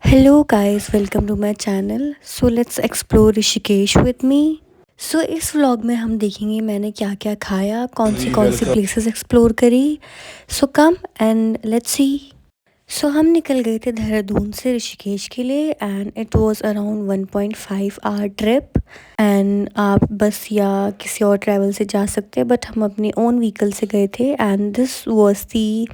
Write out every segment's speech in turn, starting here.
Hello guys, welcome to my channel. So let's explore Rishikesh with me. So इस vlog में हम देखेंगे मैंने क्या क्या खाया, कौन सी प्लेसेस एक्सप्लोर करी। सो कम एंड लेट्स सी। सो हम निकल गए थे देहरादून से ऋषिकेश के लिए and it was around 1.5 hour trip. And आप बस या किसी और ट्रैवल से जा सकते हैं, बट हम अपनी ओन व्हीकल से गए थे and this was the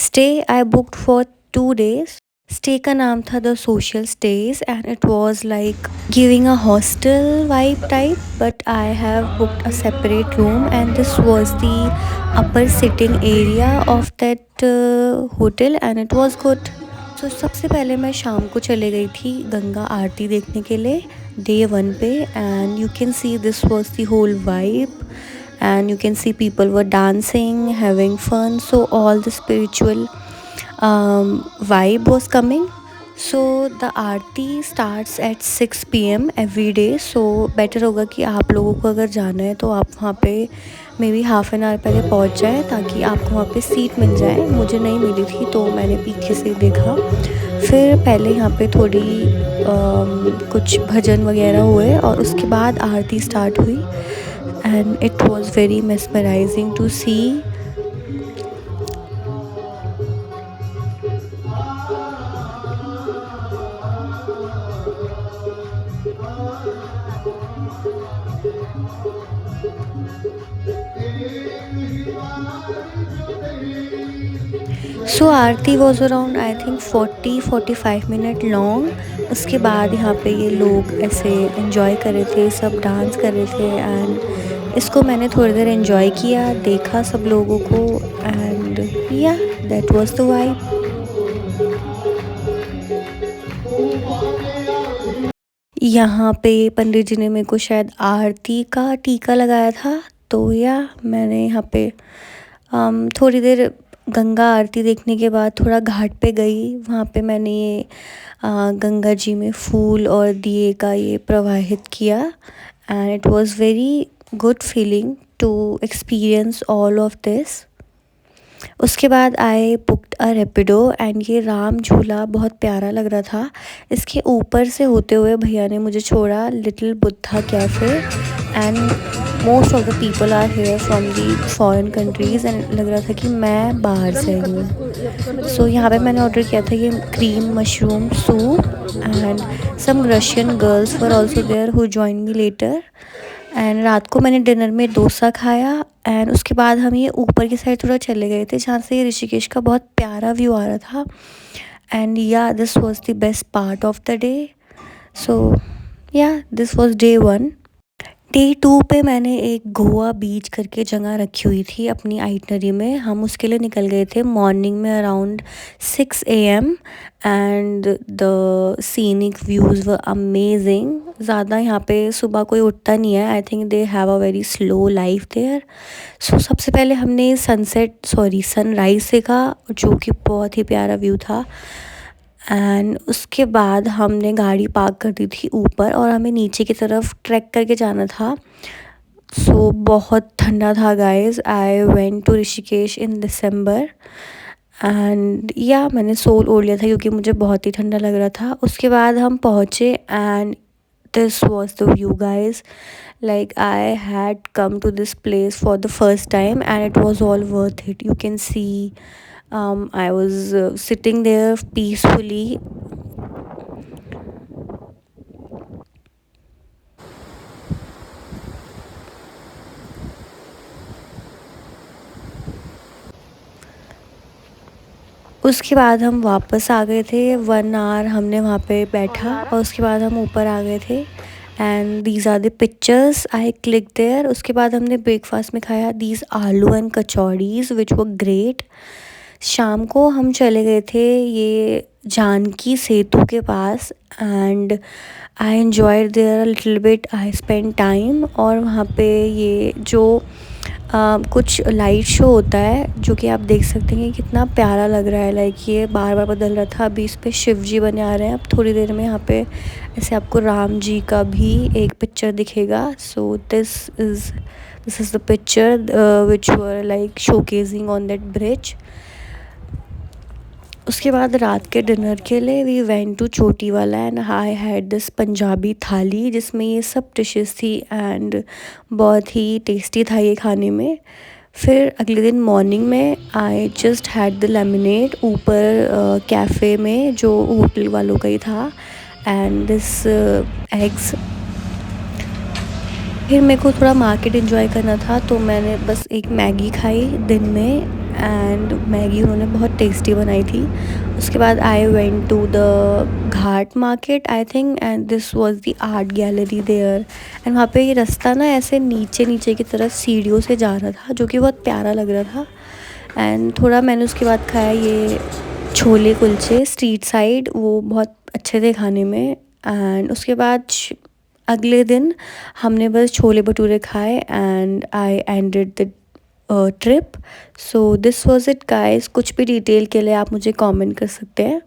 stay I booked for 2 days। Stay का नाम था the social stage and it was like giving a hostel vibe type, but I have booked a separate room and this was the upper sitting area of that hotel and it was good. So सबसे पहले मैं शाम को चले गई थी गंगा आरती देखने के लिए डे 1 पे and you can see this was the whole vibe and you can see people were dancing, having fun, so all the spiritual vibe was coming. So the aarti starts at 6 p.m. every day, so better होगा कि आप लोगों को अगर जाना है तो आप वहाँ पे may be half an hour पहले पहुँच जाए ताकि आपको वहाँ पे सीट मिल जाए। मुझे नहीं मिली थी तो मैंने पीछे से देखा। फिर पहले यहाँ पे थोड़ी कुछ भजन वगैरह हुए और उसके बाद आरती स्टार्ट हुई and it was very mesmerizing to see. So Aarti was around I think 40-45 minute long. उसके बाद यहाँ पे ये लोग ऐसे इन्जॉय कर रहे थे, सब डांस कर रहे थे एंड इसको मैंने थोड़ी देर इन्जॉय किया, देखा सब लोगों को एंड या दैट वाज द वाइब। यहाँ पे पंडित जी ने मेरे को शायद आरती का टीका लगाया था, तो या मैंने यहाँ पे थोड़ी देर गंगा आरती देखने के बाद थोड़ा घाट पे गई। वहाँ पे मैंने ये गंगा जी में फूल और दिए का ये प्रवाहित किया and it was very good feeling to experience all of this. उसके बाद I booked a Rapido and ये राम झूला बहुत प्यारा लग रहा था। इसके ऊपर से होते हुए भैया ने मुझे छोड़ा little Buddha cafe and most of the people are here from the foreign countries and लग रहा था कि मैं बाहर से आई हूँ। सो यहाँ पे मैंने ऑर्डर किया था ये cream mushroom soup and some Russian girls were also there who join me later. And रात को मैंने डिनर में डोसा खाया एंड उसके बाद हम ये ऊपर की साइड थोड़ा चले गए थे जहाँ से ऋषिकेश का बहुत प्यारा व्यू आ रहा था and yeah this was the best part of the day. So yeah this was day 1। Day 2 पे मैंने एक गोवा बीच करके जगह रखी हुई थी अपनी आइटनरी में। हम उसके लिए निकल गए थे मॉर्निंग में around 6 AM and the scenic views were amazing. ज़्यादा यहाँ पे सुबह कोई उठता नहीं है, I think they have a very slow life there. So सबसे पहले हमने सनराइज़ देखा जो कि बहुत ही प्यारा व्यू था एंड उसके बाद हमने गाड़ी पार्क कर दी थी ऊपर और हमें नीचे की तरफ ट्रैक करके जाना था। सो बहुत ठंडा था guys. I went to Rishikesh in December and या मैंने सोल ओढ़ लिया था क्योंकि मुझे बहुत ही ठंडा लग रहा था। उसके बाद हम पहुँचे and this was the view guys. Like I had come to this place for the first time and it was all worth it. You can see I was sitting there peacefully. उसके बाद हम वापस आ गए थे। 1 our हमने वहाँ पे बैठा और उसके बाद हम ऊपर आ गए थे and these are the pictures I click there. उसके बाद हमने ब्रेकफास्ट में खाया दीज आलू एंड कचौड़ीज़ विच वर ग्रेट। शाम को हम चले गए थे ये जानकी सेतु के पास and I enjoyed there a little bit. I spend time और वहाँ पे ये जो कुछ लाइट शो होता है जो कि आप देख सकते हैं कितना प्यारा लग रहा है। लाइक ये बार बार बदल रहा था, अभी इस पे शिव जी बने आ रहे हैं। अब थोड़ी देर में यहाँ पे ऐसे आपको राम जी का भी एक पिक्चर दिखेगा। So this is the picture which were like showcasing on that bridge. उसके बाद रात के डिनर के लिए वी वेंट टू चोटी वाला and I had this Punjabi थाली जिसमें ये सब डिशेस थी एंड बहुत ही टेस्टी था ये खाने में। फिर अगले दिन मॉर्निंग में I just had the lemonade ऊपर कैफ़े में जो होटल वालों का ही था एंड दिस एग्स। फिर मेरे को थोड़ा मार्केट एंजॉय करना था तो मैंने बस एक मैगी खाई दिन में एंड मैगी उन्होंने बहुत टेस्टी बनाई थी। उसके बाद I went to the ghat market I think and this was the art gallery there and वहाँ पे ये रास्ता ना ऐसे नीचे नीचे की तरफ सीढ़ियों से जा रहा था जो कि बहुत प्यारा लग रहा था। एंड थोड़ा मैंने उसके बाद खाया ये छोले कुलचे स्ट्रीट साइड, वो बहुत अच्छे थे खाने में। एंड उसके बाद अगले दिन हमने बस छोले भटूरे खाए and I ended the trip. So this was it guys. कुछ भी डिटेल के लिए आप मुझे कमेंट कर सकते हैं।